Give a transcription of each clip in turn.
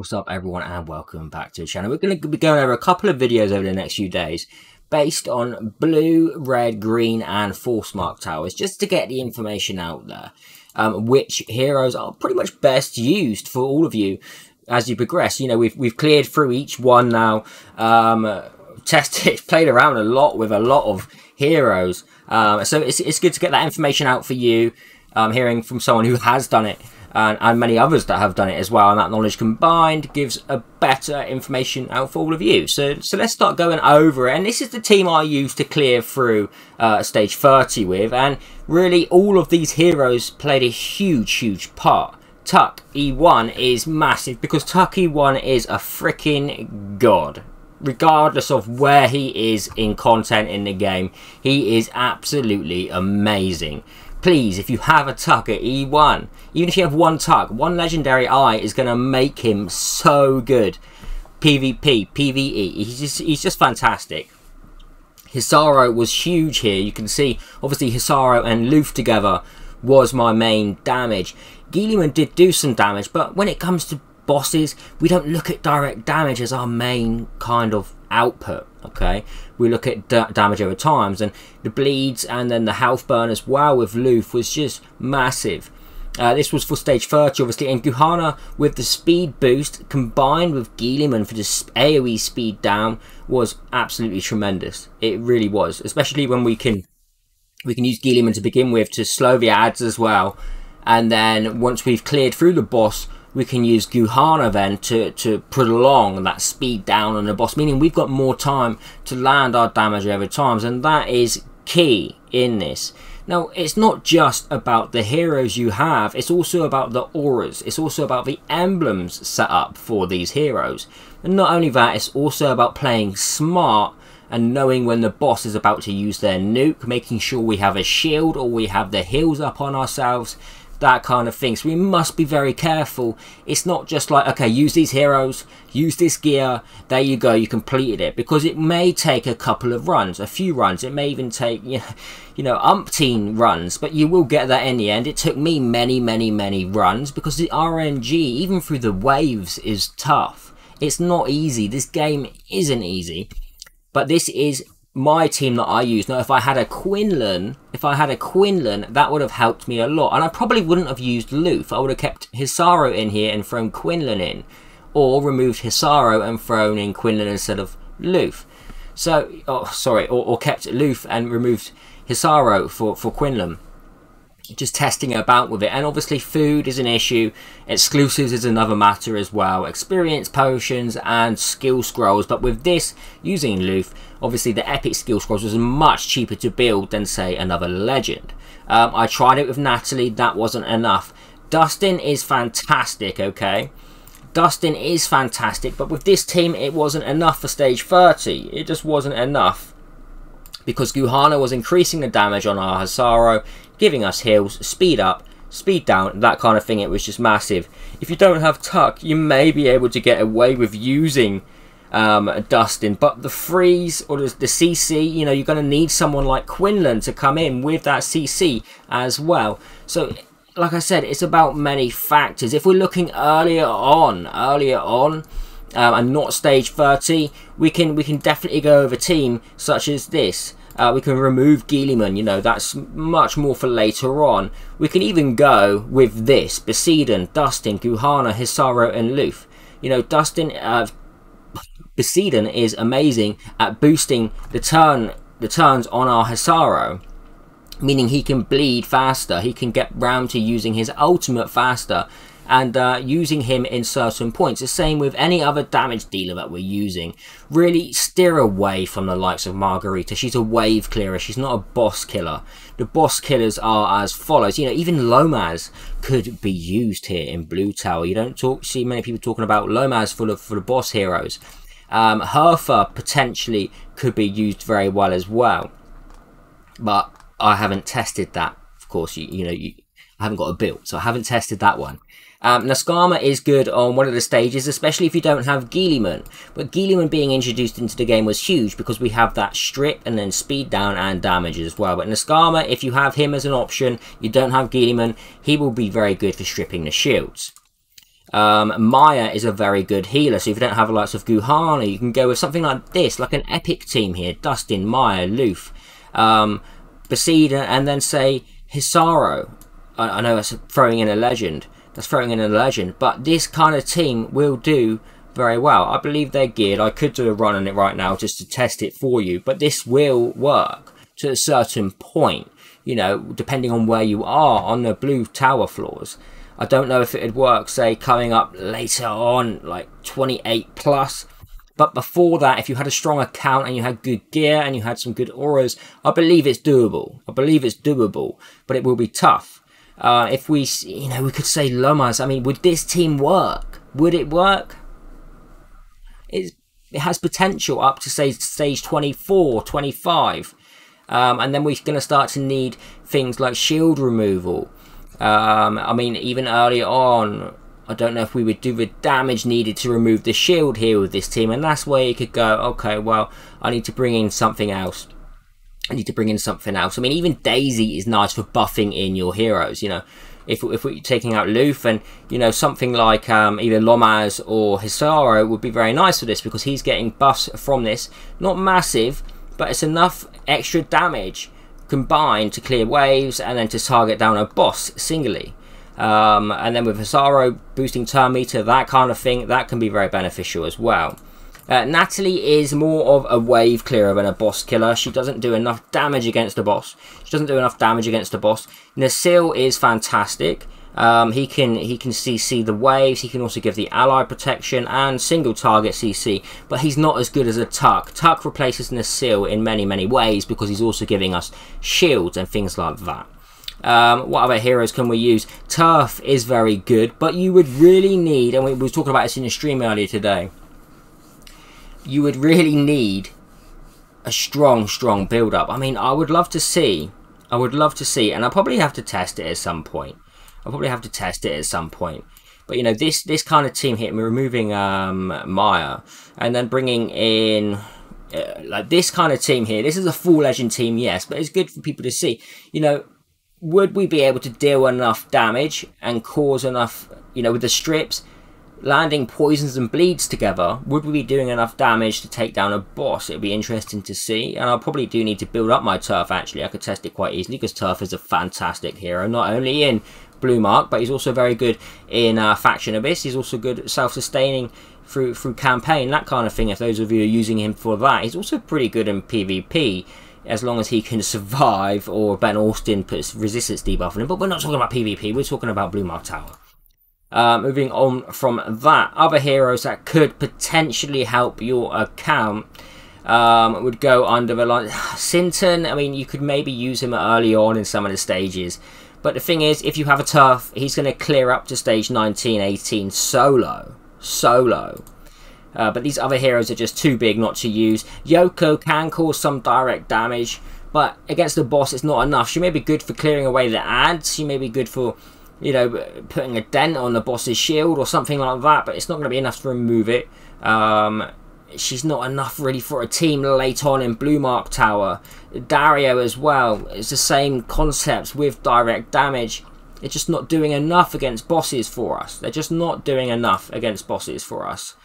What's up everyone and welcome back to the channel. We're going to be going over a couple of videos over the next few days based on blue, red, green and force mark towers, just to get the information out there. Which heroes are pretty much best used for all of you as you progress. You know, we've cleared through each one now, tested, played around a lot with a lot of heroes. So it's good to get that information out for you, hearing from someone who has done it. And many others that have done it as well, and that knowledge combined gives a better information out for all of you. So let's start going over it. And this is the team I used to clear through stage 30 with, and really all of these heroes played a huge part. Tuck E1 is massive because Tuck E1 is a freaking god. Regardless of where he is in content in the game, he is absolutely amazing. Please, if you have a Tuck at E1, even if you have one Tuck, one legendary eye is going to make him so good. PvP, PvE, he's just fantastic. Hisaro was huge here. You can see, obviously, Hisaro and Loof together was my main damage. Guilliman did do some damage, but when it comes to bosses, we don't look at direct damage as our main kind of output. Okay, we look at damage over times, and the bleeds and then the health burn as well with Loof was just massive. This was for stage 30 obviously, and Guhana with the speed boost combined with Guilliman for the AoE speed down was absolutely tremendous. It really was, especially when we can use Guilliman to begin with to slow the ads as well, and then once we've cleared through the boss, we can use Guhana then to prolong that speed down on the boss, meaning we've got more time to land our damage over times, and that is key in this. Now, it's not just about the heroes you have, it's also about the auras, it's also about the emblems set up for these heroes. And not only that, it's also about playing smart and knowing when the boss is about to use their nuke, making sure we have a shield or we have the heals up on ourselves, that kind of thing. So we must be very careful. It's not just like, okay, use these heroes, use this gear, there you go, you completed it, because it may take a couple of runs, a few runs, it may even take you know umpteen runs, but you will get that in the end. It took me many runs because the RNG even through the waves is tough. It's not easy. This game isn't easy, but this is my team that I use. Now, if I had a Quinlan, that would have helped me a lot. And I probably wouldn't have used Loof. I would have kept Hisaro in here and thrown Quinlan in. Or removed Hisaro and thrown in Quinlan instead of Loof. So, or kept Loof and removed Hisaro for Quinlan. Just testing about with it. And obviously food is an issue, exclusives is another matter as well, experience potions and skill scrolls. But with this, using Loof, obviously the epic skill scrolls was much cheaper to build than say another legend. I tried it with Natalie, that wasn't enough. Dustin is fantastic, okay, Dustin is fantastic, but with this team it wasn't enough for stage 30. It just wasn't enough, because Guhana was increasing the damage on our Hisaro, giving us heals, speed up, speed down, that kind of thing. It was just massive. If you don't have Tuck, you may be able to get away with using Dustin, but the freeze or the CC, you know, you're going to need someone like Quinlan to come in with that CC as well. So, like I said, it's about many factors. If we're looking earlier on, and not stage 30, we can definitely go over a team such as this. We can remove Guilliman, you know, that's much more for later on. We can even go with this, Poseidon, Dustin, Guhana, Hisaro and Loof. You know, Poseidon is amazing at boosting the turns on our Hisaro, meaning he can bleed faster, he can get round to using his ultimate faster, and using him in certain points. The same with any other damage dealer that we're using. Really steer away from the likes of Margarita. She's a wave clearer, she's not a boss killer. The boss killers are as follows. You know, even Lomaz could be used here in Blue Tower. You don't see many people talking about Lomaz for the boss heroes. Hertha potentially could be used very well as well, but I haven't tested that. Of course, I haven't got a build, so I haven't tested that one. Naskama is good on one of the stages, especially if you don't have Guilliman. But Guilliman being introduced into the game was huge because we have that strip and then speed down and damage as well. But Naskama, if you have him as an option, you don't have Guilliman, he will be very good for stripping the shields. Maya is a very good healer, so if you don't have the likes of Guhana, you can go with something like this, like an epic team here. Dustin, Maya, Loof, Basida, and then say Hisaro. I know that's throwing in a legend. That's throwing in a legend, but this kind of team will do very well. I believe they're geared. I could do a run on it right now just to test it for you, but this will work to a certain point, you know, depending on where you are on the blue tower floors. I don't know if it would work, say, coming up later on, like 28 plus. But before that, if you had a strong account and you had good gear and you had some good auras, I believe it's doable. I believe it's doable, but it will be tough. If we, you know, we could say Lomas. I mean, would this team work? Would it work? It has potential up to, say, stage 24, 25. And then we're going to start to need things like shield removal. I mean, even earlier on, I don't know if we would do the damage needed to remove the shield here with this team. And that's where you could go, okay, well, I need to bring in something else. I need to bring in something else. I mean, even Daisy is nice for buffing in your heroes, you know. If we're taking out Loof, and, you know, something like either Lomas or Hisaro would be very nice for this, because he's getting buffs from this. Not massive, but it's enough extra damage combined to clear waves and then to target down a boss singly. And then with Hisaro boosting turn meter, that kind of thing, that can be very beneficial as well. Natalie is more of a wave clearer than a boss killer. She doesn't do enough damage against the boss. Nasil is fantastic. He can CC the waves. He can also give the ally protection and single target CC. But he's not as good as a Tuck. Tuck replaces Nasil in many ways, because he's also giving us shields and things like that. What other heroes can we use? Turf is very good, but you would really need, and we were talking about this in the stream earlier today, you would really need a strong build-up. I mean, I would love to see, and I'll probably have to test it at some point. But, you know, this kind of team here, we're removing Maya, and then bringing in, like this kind of team here. This is a full legend team, yes, but it's good for people to see. You know, would we be able to deal enough damage and cause enough, you know, with the strips, landing poisons and bleeds together, would we be doing enough damage to take down a boss? It'd be interesting to see, and I probably do need to build up my Turf. Actually, I could test it quite easily, because Turf is a fantastic hero, not only in Blue Mark, but he's also very good in Faction Abyss. He's also good at self-sustaining through campaign, that kind of thing. If those of you are using him for that, he's also pretty good in PvP, as long as he can survive, or Ben Austin puts resistance debuff on him. But we're not talking about PvP, we're talking about Blue Mark Tower. Moving on from that, other heroes that could potentially help your account would go under the line. Sinton, I mean, you could maybe use him early on in some of the stages. But the thing is, if you have a Turf, he's going to clear up to stage 19, 18 solo. But these other heroes are just too big not to use. Yoko can cause some direct damage, but against the boss it's not enough. She may be good for clearing away the ads. She may be good for, you know, putting a dent on the boss's shield or something like that, but it's not going to be enough to remove it. She's not enough really for a team late on in Blue Mark Tower. Dario as well, it's the same concept with direct damage. It's just not doing enough against bosses for us. They're just not doing enough against bosses for us.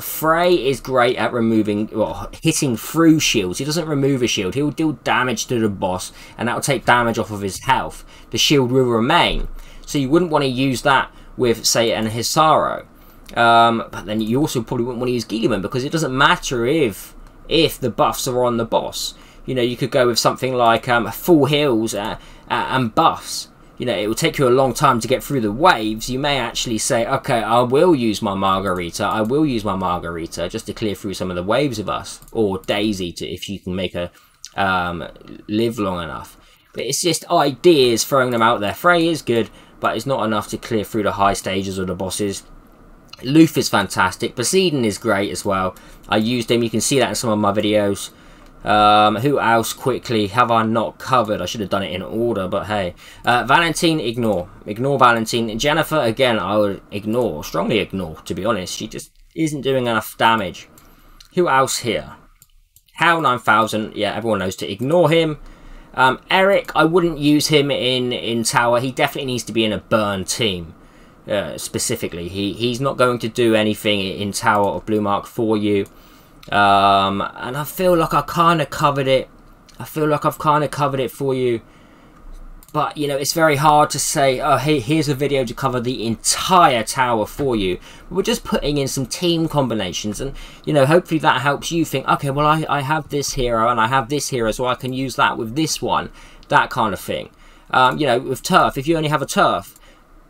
Frey is great at removing, well, hitting through shields. He doesn't remove a shield. He'll deal damage to the boss, and that will take damage off of his health. The shield will remain. So you wouldn't want to use that with, say, an Hisaro. But then you also probably wouldn't want to use Guilliman, because it doesn't matter if the buffs are on the boss. You know, you could go with something like full heals and buffs. You know, it will take you a long time to get through the waves. You may actually say, okay, I will use my Margarita. Just to clear through some of the waves of us. Or Daisy, if you can make her live long enough. But it's just ideas, throwing them out there. Frey is good, but it's not enough to clear through the high stages of the bosses. Loof is fantastic. Poseidon is great as well. I used him. You can see that in some of my videos. Who else quickly have I not covered? I should have done it in order, but hey. Valentine, ignore. Ignore Valentine. Jennifer, again, I would ignore. Strongly ignore, to be honest. She just isn't doing enough damage. Who else here? Hal 9000. Yeah, everyone knows to ignore him. Eric, I wouldn't use him in Tower. He definitely needs to be in a burn team. specifically. He's not going to do anything in Tower of Blue Mark for you. And I feel like I kind of covered it. I feel like I've kind of covered it for you. But, you know, it's very hard to say, oh, hey, here's a video to cover the entire tower for you. We're just putting in some team combinations. And, you know, hopefully that helps you think, okay, well, I have this hero and I have this hero, so I can use that with this one. That kind of thing. You know, with Turf, if you only have a Turf,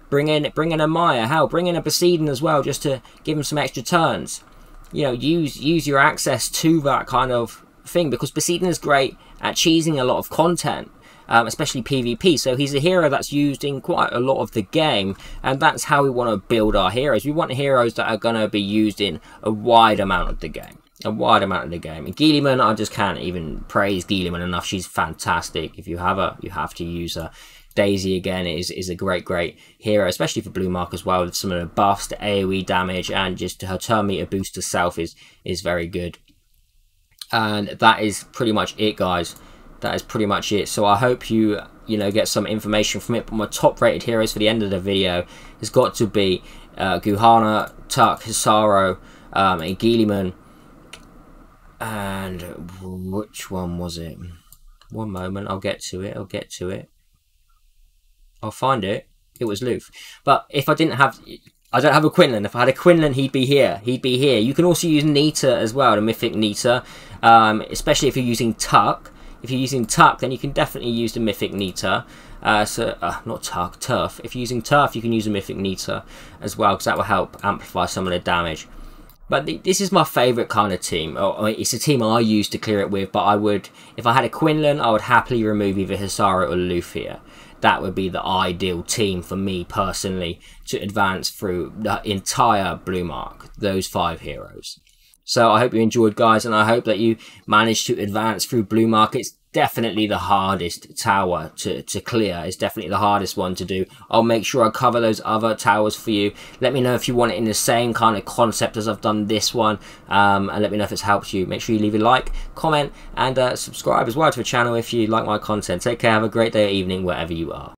bring in a Maya. Hell, bring in a Poseidon as well, just to give him some extra turns. You know, use your access to that kind of thing, because Poseidon is great at cheesing a lot of content. Especially PvP, so he's a hero that's used in quite a lot of the game, and that's how we want to build our heroes. We want heroes that are going to be used in a wide amount of the game. And Guilliman, I just can't even praise Guilliman enough. She's fantastic. If you have her, you have to use her. Daisy, again, is a great hero, especially for Blue Mark as well, with some of the buffs, the AoE damage, and just her turn meter boost herself is very good. And that is pretty much it, guys. That is pretty much it. So I hope you get some information from it. But my top rated heroes for the end of the video has got to be Guhana, Tuck, Hisaro, and Guilliman. And which one was it? One moment, I'll get to it. I'll find it. It was Luth. But if I don't have a Quinlan. If I had a Quinlan, he'd be here. You can also use Nita as well, the Mythic Nita, especially if you're using Tuck. If you're using Tuck, then you can definitely use the Mythic Nita. Not Tuck, Turf. If you're using Turf, you can use a Mythic Nita as well, because that will help amplify some of the damage. But this is my favourite kind of team. It's a team I use to clear it with, but if I had a Quinlan, I would happily remove either Hisaro or Luth here. That would be the ideal team for me personally to advance through the entire Blue Mark, those 5 heroes. So I hope you enjoyed, guys, and I hope that you managed to advance through Blue Mark. It's definitely the hardest tower to clear. It's definitely the hardest one to do. I'll make sure I cover those other towers for you. Let me know if you want it in the same kind of concept as I've done this one, and let me know if it's helped you. Make sure you leave a like, comment, and subscribe as well to the channel if you like my content. Take care, have a great day or evening wherever you are.